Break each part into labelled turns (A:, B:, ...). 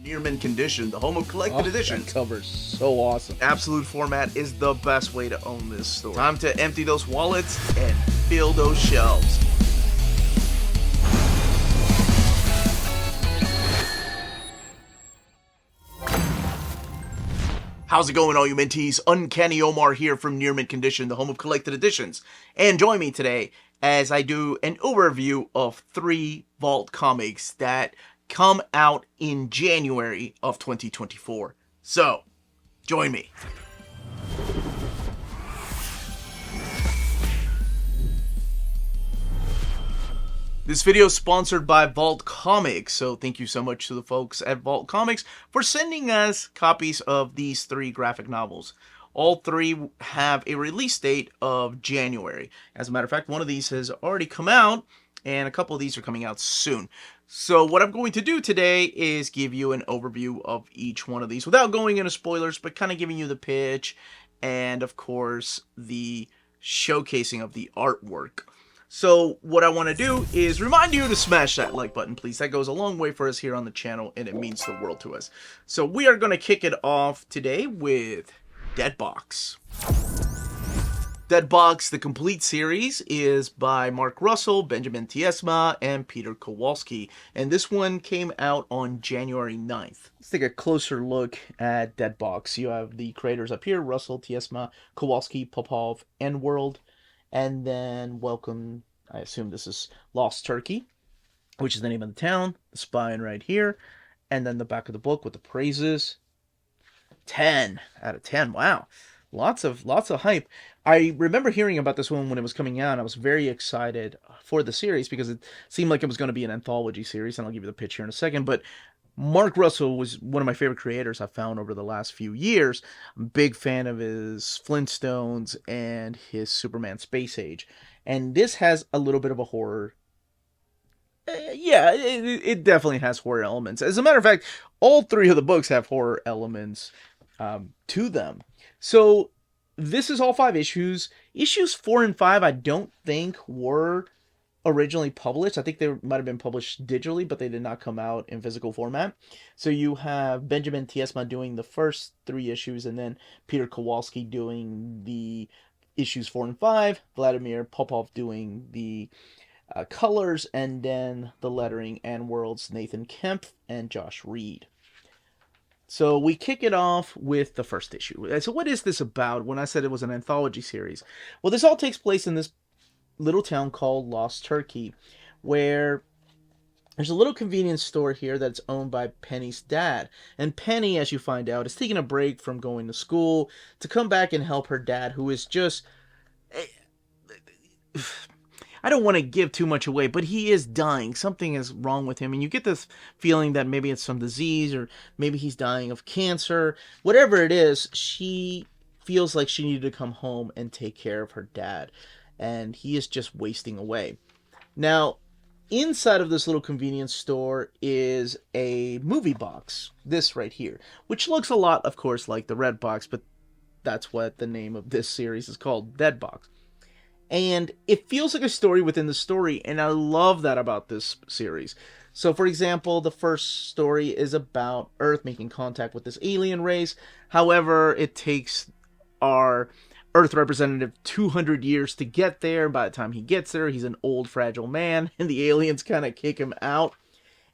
A: Near mint condition, the home of collected editions.
B: That cover's so awesome.
A: Absolute format is the best way to own this store. Time to empty those wallets and fill those shelves. How's it going, all you minties? Uncanny Omar here from Near Mint Condition, the home of collected editions. And join me today as I do an overview of 3 Vault comics that come out in January of 2024. So, join me. This video is sponsored by Vault Comics, so thank you so much to the folks at Vault Comics for sending us copies of these 3 graphic novels. All 3 have a release date of January. As a matter of fact, one of these has already come out, and a couple of these are coming out soon. So what I'm going to do today is give you an overview of each one of these without going into spoilers, but kind of giving you the pitch and, of course, the showcasing of the artwork. So what I want to do is remind you to smash that like button, please. That goes a long way for us here on the channel, and it means the world to us. So we are going to kick it off today with Deadbox. Deadbox, the complete series, is by Mark Russell, Benjamin Tiesma, and Peter Kowalski. And this one came out on January 9th. Let's take a closer look at Deadbox. You have the creators up here, Russell, Tiesma, Kowalski, Popov, and World. And then welcome, I assume this is Lost Turkey, which is the name of the town, the spine right here, and then the back of the book with the praises. 10 out of 10. Wow. Lots of hype. I remember hearing about this one when it was coming out, and I was very excited for the series because it seemed like it was going to be an anthology series, and I'll give you the pitch here in a second, but Mark Russell was one of my favorite creators I've found over the last few years. I'm a big fan of his Flintstones and his Superman Space Age. And this has a little bit of a horror. It definitely has horror elements. As a matter of fact, all 3 of the books have horror elements to them. So this is all 5 issues. Issues 4 and 5 I don't think were originally published. I think they might have been published digitally, but they did not come out in physical format. So you have Benjamin Tiesma doing the first 3 issues, and then Peter Kowalski doing the issues 4 and 5, Vladimir Popov doing the colors, and then the lettering and worlds, Nathan Kemp and Josh Reed. So we kick it off with the first issue. So what is this about when I said it was an anthology series? Well, this all takes place in this little town called Lost Turkey, where there's a little convenience store here that's owned by Penny's dad. And Penny, as you find out, is taking a break from going to school to come back and help her dad, who is just... I don't want to give too much away, but he is dying. Something is wrong with him, and you get this feeling that maybe it's some disease, or maybe he's dying of cancer. Whatever it is, she feels like she needed to come home and take care of her dad. And he is just wasting away. Now, inside of this little convenience store is a movie box, this right here, which looks a lot, of course, like the Red Box, but that's what the name of this series is called, Deadbox. And it feels like a story within the story, and I love that about this series. So, for example, the first story is about Earth making contact with this alien race. However, it takes our Earth representative 200 years to get there. By the time he gets there, he's an old, fragile man, and the aliens kind of kick him out.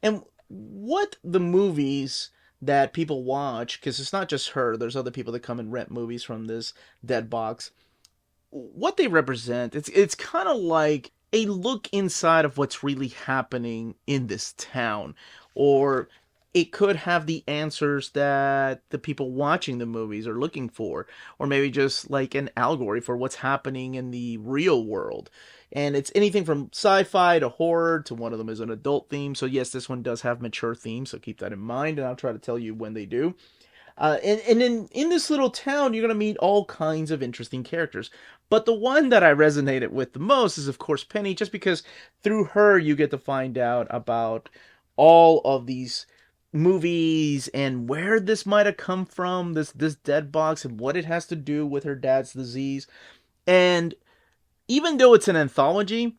A: And what the movies that people watch, because it's not just her, there's other people that come and rent movies from this Deadbox, what they represent, it's kind of like a look inside of what's really happening in this town. Or it could have the answers that the people watching the movies are looking for. Or maybe just like an allegory for what's happening in the real world. And it's anything from sci-fi to horror to one of them is an adult theme. So yes, this one does have mature themes, so keep that in mind, and I'll try to tell you when they do. And in this little town, you're going to meet all kinds of interesting characters. But the one that I resonated with the most is, of course, Penny, just because through her you get to find out about all of these movies and where this might have come from, this Deadbox, and what it has to do with her dad's disease. And even though it's an anthology,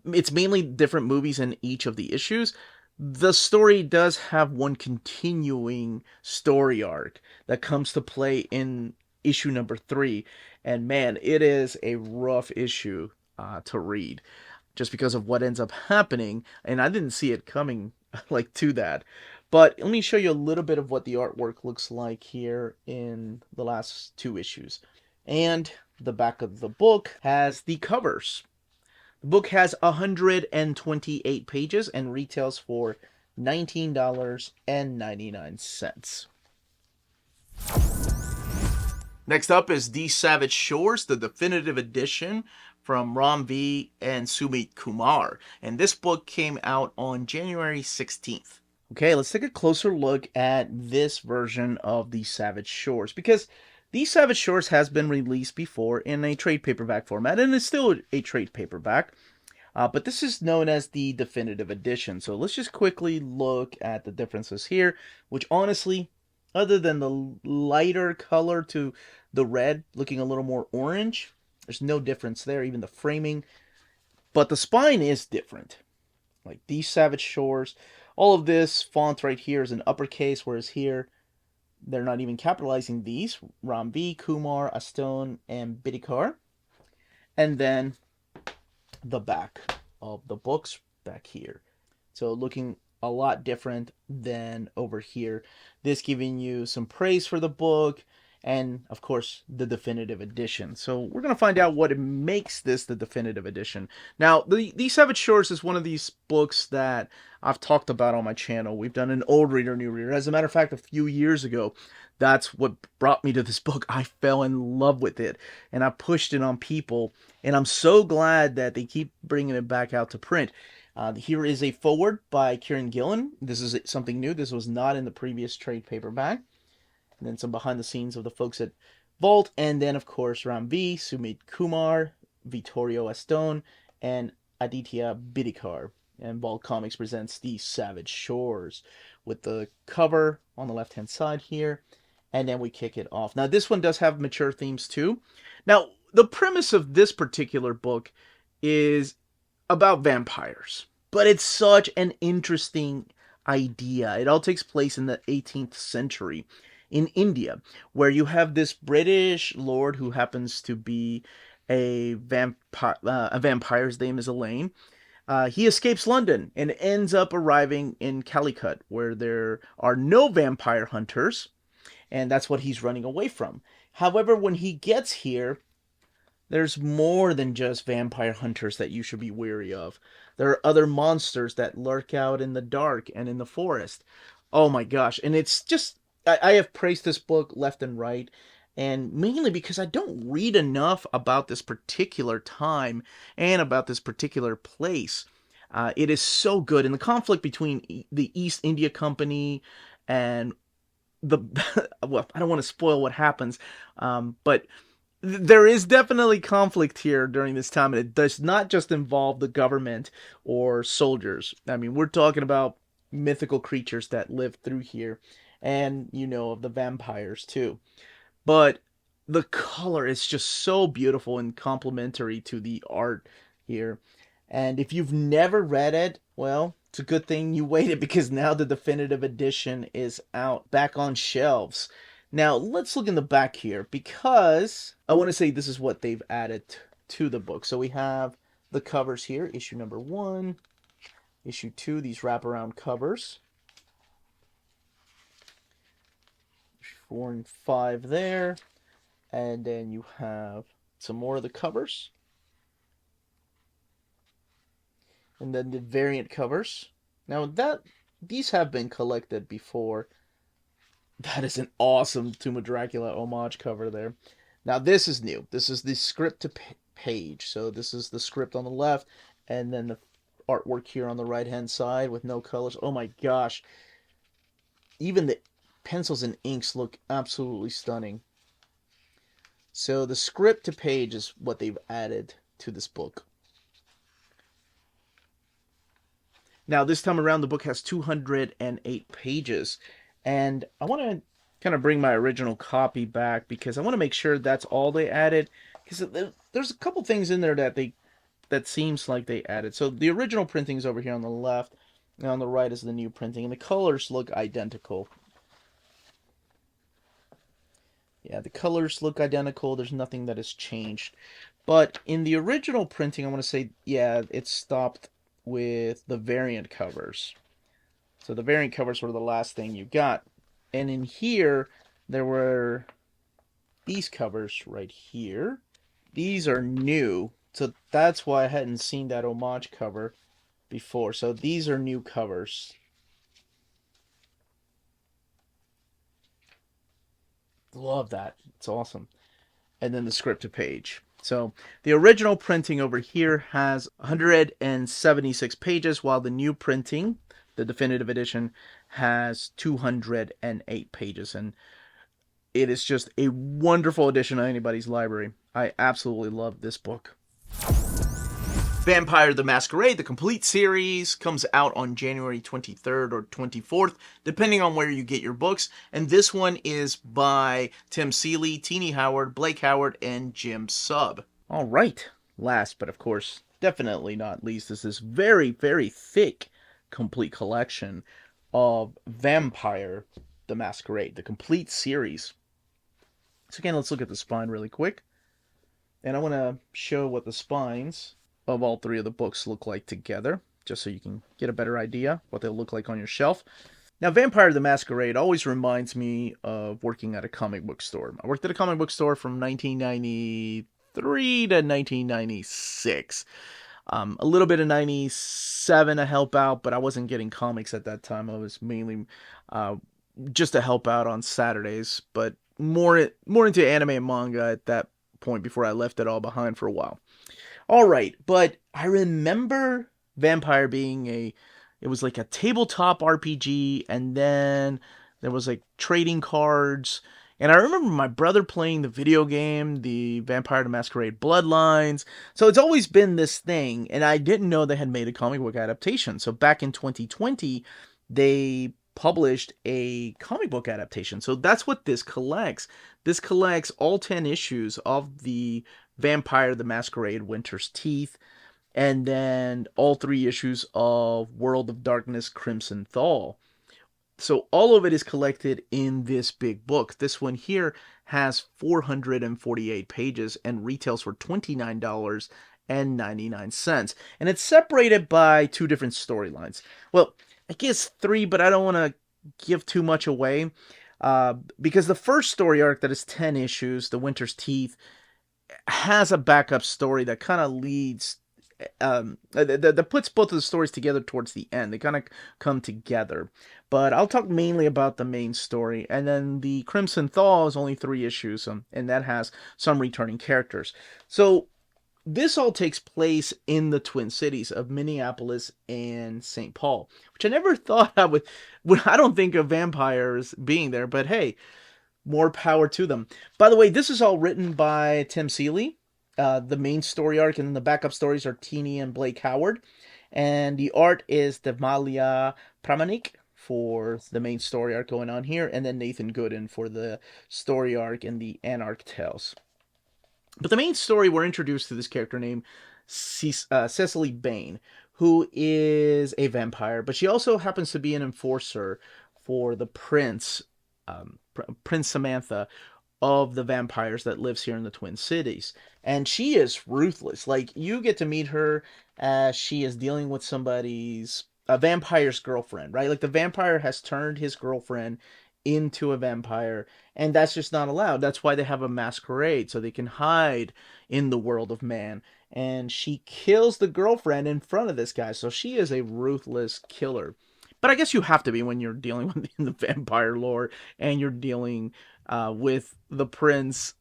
A: it's mainly different movies in each of the issues. The story does have one continuing story arc that comes to play in issue number 3, and man, it is a rough issue to read, just because of what ends up happening, and I didn't see it coming like to that. But let me show you a little bit of what the artwork looks like here in the last 2 issues. And the back of the book has the covers. The book has 128 pages and retails for $19.99. Next up is The Savage Shores, the definitive edition from Ram V and Sumit Kumar. And this book came out on January 16th. Okay, let's take a closer look at this version of The Savage Shores, because The Savage Shores has been released before in a trade paperback format, and is still a trade paperback. But this is known as the definitive edition. So let's just quickly look at the differences here, which honestly, other than the lighter color to the red looking a little more orange, there's no difference there, even the framing. But the spine is different. Like these Savage Shores, all of this font right here is in uppercase, whereas here they're not even capitalizing these. Ramvi, Kumar, Astone, and Bidikar. And then the back of the books back here. So looking a lot different than over here. This giving you some praise for the book, and of course the definitive edition. So we're going to find out what makes this the definitive edition. Now, the Savage Shores is one of these books that I've talked about on my channel. We've done an old reader, new reader. As a matter of fact, a few years ago, that's what brought me to this book. I fell in love with it, and I pushed it on people, and I'm so glad that they keep bringing it back out to print. Here is a foreword by Kieran Gillen. This is something new. This was not in the previous trade paperback. And then some behind the scenes of the folks at Vault. And then, of course, Ram V, Sumit Kumar, Vittorio Astone, and Aditya Bidikar. And Vault Comics presents The Savage Shores with the cover on the left-hand side here. And then we kick it off. Now, this one does have mature themes too. Now, the premise of this particular book is about vampires, but it's such an interesting idea. It all takes place in the 18th century in India, where you have this British lord who happens to be a vampire. His name is Elaine. He escapes London and ends up arriving in Calicut, where there are no vampire hunters, and that's what he's running away from. However, when he gets here, there's more than just vampire hunters that you should be wary of. There are other monsters that lurk out in the dark and in the forest. Oh my gosh. And it's just, I have praised this book left and right, and mainly because I don't read enough about this particular time and about this particular place. It is so good. And the conflict between the East India Company and the, well, I don't want to spoil what happens, but there is definitely conflict here during this time, and it does not just involve the government or soldiers. I mean, we're talking about mythical creatures that live through here, and of the vampires too. But the color is just so beautiful and complementary to the art here. And if you've never read it, well, it's a good thing you waited, because now the definitive edition is out back on shelves. Now, let's look in the back here, because I want to say this is what they've added to the book. So we have the covers here, issue number 1, issue 2, these wraparound covers. 4 and 5 there. And then you have some more of the covers. And then the variant covers. Now, these have been collected before. That is an awesome Tomb of Dracula homage cover there. Now, this is new. This is the script to page. So this is the script on the left, and then the artwork here on the right-hand side with no colors. Oh my gosh. Even the pencils and inks look absolutely stunning. So the script to page is what they've added to this book. Now, this time around, the book has 208 pages. And I want to kind of bring my original copy back, because I want to make sure that's all they added. Because there's a couple things in there that seems like they added. So the original printing is over here on the left. And on the right is the new printing, and the colors look identical. Yeah, the colors look identical. There's nothing that has changed. But in the original printing, I want to say, yeah, it stopped with the variant covers. So the variant covers were the last thing you got. And in here, there were these covers right here. These are new. So that's why I hadn't seen that homage cover before. So these are new covers. Love that. It's awesome. And then the scripted page. So the original printing over here has 176 pages, while the new printing, the definitive edition, has 208 pages. And it is just a wonderful addition to anybody's library. I absolutely love this book. Vampire the Masquerade, the complete series, comes out on January 23rd or 24th, depending on where you get your books. And this one is by Tim Seeley, Teenie Howard, Blake Howard, and Jim Sub. All right. Last, but of course, definitely not least, is this very, very thick complete collection of Vampire the Masquerade, the complete series. So again, let's look at the spine really quick. And I want to show what the spines of all three of the books look like together, just so you can get a better idea what they'll look like on your shelf. Now, Vampire the Masquerade always reminds me of working at a comic book store. I worked at a comic book store from 1993 to 1996. A little bit of 97 to help out, but I wasn't getting comics at that time. I was mainly just to help out on Saturdays, but more into anime and manga at that point before I left it all behind for a while. All right, but I remember Vampire being it was like a tabletop RPG, and then there was like trading cards. And I remember my brother playing the video game, the Vampire the Masquerade Bloodlines. So it's always been this thing, and I didn't know they had made a comic book adaptation. So back in 2020, they published a comic book adaptation. So that's what this collects. This collects all 10 issues of the Vampire the Masquerade Winter's Teeth, and then all 3 issues of World of Darkness Crimson Thaw. So all of it is collected in this big book. This one here has 448 pages and retails for $29.99. And it's separated by 2 different storylines. Well, I guess 3, but I don't want to give too much away. Because the first story arc that is 10 issues, The Winter's Teeth, has a backup story that kind of leads that puts both of the stories together towards the end. They kind of come together. But I'll talk mainly about the main story. And then the Crimson Thaw is only 3 issues, and that has some returning characters. So this all takes place in the Twin Cities of Minneapolis and St. Paul, which I never thought I would. I don't think of vampires being there, but hey, more power to them. By the way, this is all written by Tim Seeley. The main story arc and then the backup stories are Teenie and Blake Howard. And the art is Devmalia Pramanik for the main story arc going on here, and then Nathan Gooden for the story arc in the Anarch Tales. But the main story, we're introduced to this character named Cecily Bain, who is a vampire, but she also happens to be an enforcer for the prince, Prince Samantha, of the vampires that lives here in the Twin Cities. And she is ruthless. Like, you get to meet her as she is dealing with a vampire's girlfriend, right? Like, the vampire has turned his girlfriend into a vampire, and that's just not allowed. That's why they have a masquerade, so they can hide in the world of man. And she kills the girlfriend in front of this guy, so she is a ruthless killer. But I guess you have to be when you're dealing with the vampire lore, and you're dealing with the prince,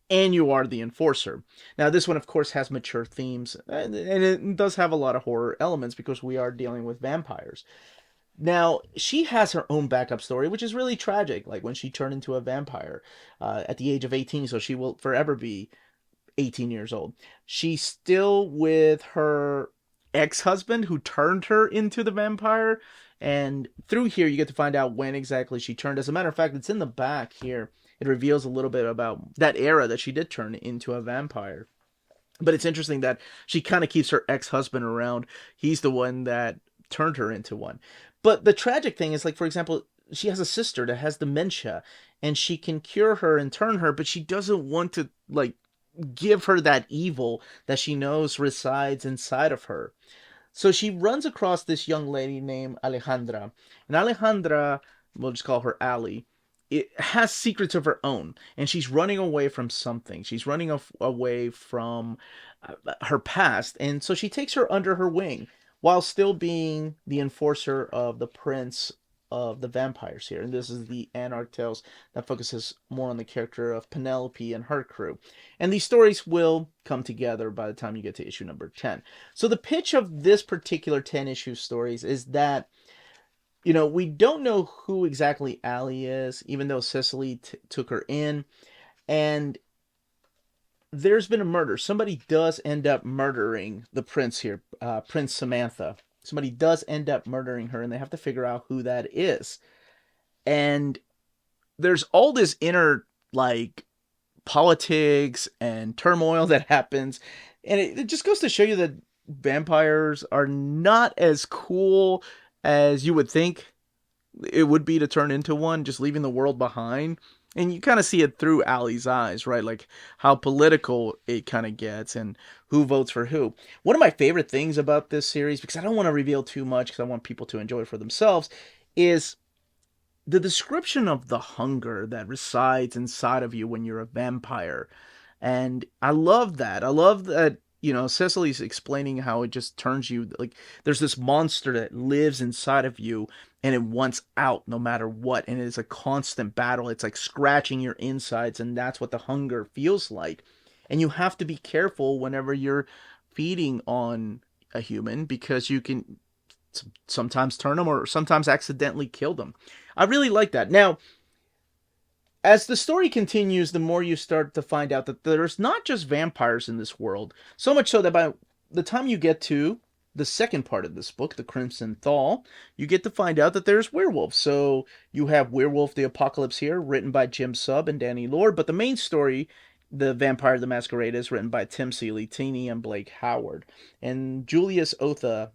A: and you are the enforcer. Now, this one, of course, has mature themes, and it does have a lot of horror elements because we are dealing with vampires. Now, she has her own backup story, which is really tragic, like when she turned into a vampire at the age of 18, so she will forever be 18 years old. She's still with her ex-husband who turned her into the vampire, and through here you get to find out when exactly she turned. As a matter of fact, it's in the back here. It reveals a little bit about that era that she did turn into a vampire. But it's interesting that she kind of keeps her ex-husband around. He's the one that turned her into one. But the tragic thing is, like, for example, she has a sister that has dementia, and she can cure her and turn her, but she doesn't want to, like, give her that evil that she knows resides inside of her. So she runs across this young lady named Alejandra. And Alejandra, we'll just call her Ali, it has secrets of her own. And she's running away from something. She's running away from her past. And so she takes her under her wing while still being the enforcer of the prince of the vampires here. And this is the Anarch Tales that focuses more on the character of Penelope and her crew. And these stories will come together by the time you get to issue number 10. So the pitch of this particular 10-issue stories is that, you know, we don't know who exactly Allie is, even though Cicely took her in. And there's been a murder. Somebody does end up murdering the prince here, Prince Samantha. Somebody does end up murdering her, and they have to figure out who that is. And there's all this inner, like, politics and turmoil that happens. And it just goes to show you that vampires are not as cool as you would think it would be to turn into one, just leaving the world behind. And you kind of see it through Allie's eyes, right? Like how political it kind of gets and who votes for who. One of my favorite things about this series, because I don't want to reveal too much because I want people to enjoy it for themselves, is the description of the hunger that resides inside of you when you're a vampire. And I love that. I love that, you know, Cecily's explaining how it just turns you, like, there's this monster that lives inside of you and it wants out no matter what. And it is a constant battle. It's like scratching your insides, and that's what the hunger feels like. And you have to be careful whenever you're feeding on a human, because you can sometimes turn them or sometimes accidentally kill them. I really like that. Now, as the story continues, the more you start to find out that there's not just vampires in this world. So much so that by the time you get to the second part of this book, The Crimson Thaw, you get to find out that there's werewolves. So you have Werewolf the Apocalypse here, written by Jim Sub and Danny Lord. But the main story, The Vampire the Masquerade, is written by Tim Seeley-Tini and Blake Howard. And Julius Orta,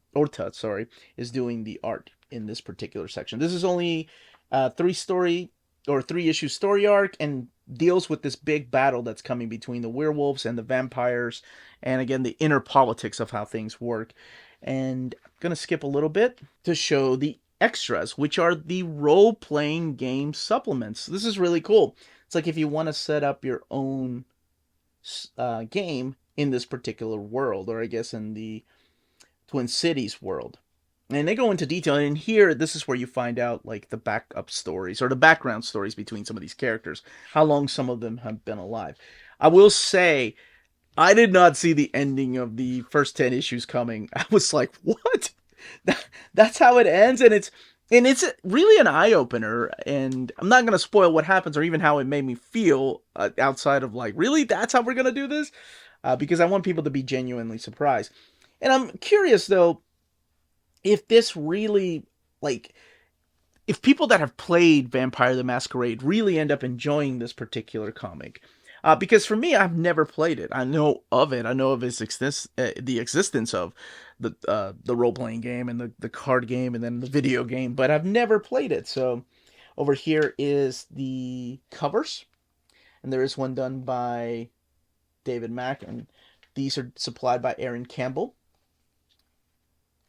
A: is doing the art in this particular section. This is only a 3-issue story arc, and deals with this big battle that's coming between the werewolves and the vampires, and again, the inner politics of how things work. And I'm going to skip a little bit to show the extras, which are the role-playing game supplements. This is really cool. It's like if you want to set up your own game in this particular world, or I guess in the Twin Cities world. And they go into detail, and here, this is where you find out, like, the backup stories, or the background stories between some of these characters, how long some of them have been alive. I will say, I did not see the ending of the first 10 issues coming. I was like, what? That's how it ends, and it's really an eye-opener, and I'm not going to spoil what happens, or even how it made me feel, outside of, like, really? That's how we're going to do this? Because I want people to be genuinely surprised. And I'm curious, though, if this really, like, if people that have played Vampire the Masquerade really end up enjoying this particular comic. Because for me, I've never played it. I know of it. I know of its the existence of the role-playing game and the card game and then the video game, but I've never played it. So over here is the covers, and there is one done by David Mack, and these are supplied by Aaron Campbell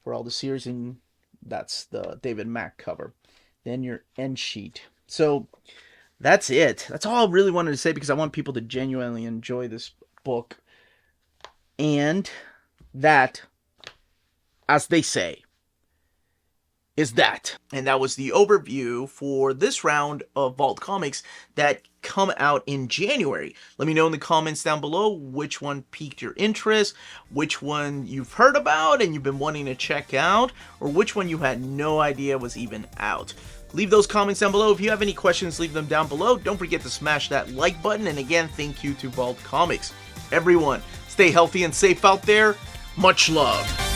A: for all the series, and that's the David Mack cover. Then your end sheet. So that's it. That's all I really wanted to say, because I want people to genuinely enjoy this book. And that, as they say, is that. And that was the overview for this round of Vault Comics that come out in January. Let me know in the comments down below which one piqued your interest, which one you've heard about and you've been wanting to check out, or which one you had no idea was even out. Leave those comments down below. If you have any questions, leave them down below. Don't forget to smash that like button. And again, thank you to Vault Comics. Everyone, stay healthy and safe out there. Much love.